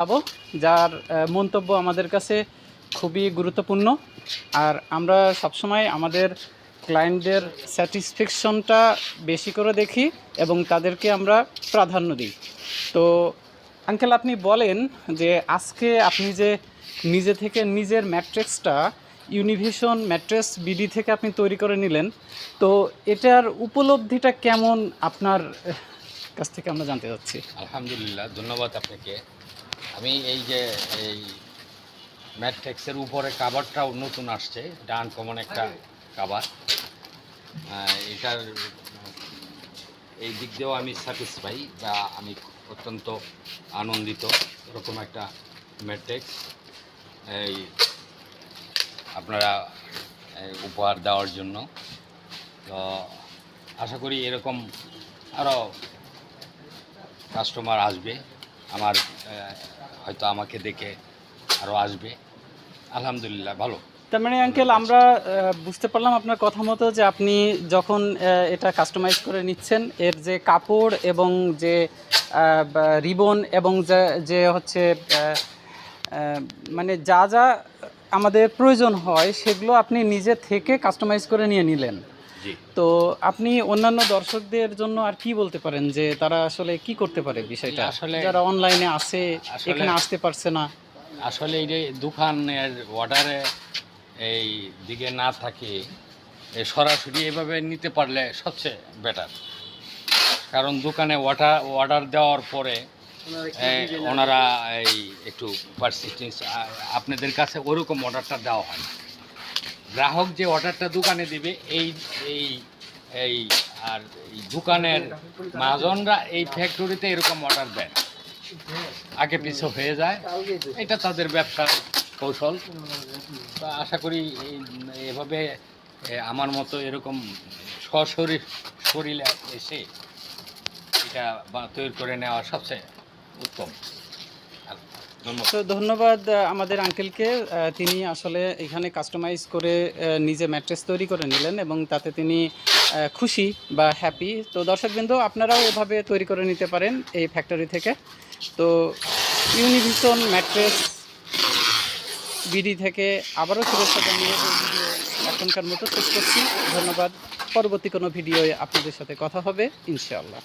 পাবো, যার মন্তব্য আমাদের কাছে খুবই গুরুত্বপূর্ণ। আর আমরা সবসময় আমাদের ক্লায়েন্টদের স্যাটিসফ্যাকশনটা বেশি করে দেখি এবং তাদেরকে আমরা প্রাধান্য দিই। তো আঙ্কেল, আপনি বলেন যে আজকে আপনি যে নিজে থেকে নিজের ম্যাট্রেসটা ইউনিভিশন ম্যাট্রেস বিডি থেকে আপনি তৈরি করে নিলেন, তো এটার উপলব্ধিটা কেমন আপনার কাছ থেকে আমরা জানতে চাচ্ছি। আলহামদুলিল্লাহ, ধন্যবাদ আপনাকে। আমি এই যে এই ম্যাট্রিক্সের উপরে কাভারটাও নতুন আসছে, এটা আনকমন একটা কাভার। এটার এই দিক দিয়েও আমি স্যাটিসফাই বা আমি অত্যন্ত আনন্দিত। এরকম একটা ম্যাট্রিক্স এই আপনারা উপহার দেওয়ার জন্য। তো আশা করি এরকম আরও কাস্টমার আসবে, আমার হয়তো আমাকে দেখে আরও আসবে। আলহামদুলিল্লাহ, ভালো। তার মানে আঙ্কেল, আমরা বুঝতে পারলাম আপনার কথা মতো যে আপনি যখন এটা কাস্টমাইজ করে নিচ্ছেন, এর যে কাপড় এবং যে রিবন এবং যে হচ্ছে মানে যা যা আমাদের প্রয়োজন হয় সেগুলো আপনি নিজে থেকে কাস্টমাইজ করে নিয়ে নিলেন। জি। তো আপনি অন্যান্য দর্শকদের জন্য আর কি বলতে পারেন যে তারা আসলে কি করতে পারে বিষয়টা, আসলে যারা অনলাইনে আছে, এখানে আসতে পারছে না? আসলে এই যে দোকানের অর্ডারে এই দিকে না থাকে, সরাসরি এভাবে নিতে পারলে সবচেয়ে বেটার। কারণ দোকানে অর্ডার দেওয়ার পরে ওনারা এই একটু পারসিস্টেন্স আপনাদের কাছে ওরকম অর্ডারটা দেওয়া হয় না। গ্রাহক যে অর্ডারটা দোকানে দিবে এই এই এই আর এই দোকানের মহাজনরা এই ফ্যাক্টরিতে এরকম অর্ডার দেয়, আগে পিছু হয়ে যায়। এটা তাদের ব্যবসার কৌশল। তো আশা করি এভাবে আমার মতো এরকম শরীরে এসে এটা তৈরি করে নেওয়া সবচেয়ে উত্তম। তো ধন্যবাদ আমাদের আঙ্কেলকে। তিনি আসলে এখানে কাস্টমাইজ করে নিজে ম্যাট্রেস তৈরি করে নিলেন এবং তাতে তিনি খুশি বা হ্যাপি। তো দর্শকবৃন্দ, আপনারাও এভাবে তৈরি করে নিতে পারেন এই ফ্যাক্টরি থেকে। তো ইউনিভিশন ম্যাট্রেস বিডি থেকে আবারও শুভেচ্ছা জানিয়ে ভিডিও এখনকার মতো শেষ করছি। ধন্যবাদ। পরবর্তী কোনো ভিডিওয়ে আপনাদের সাথে কথা হবে ইনশাআল্লাহ।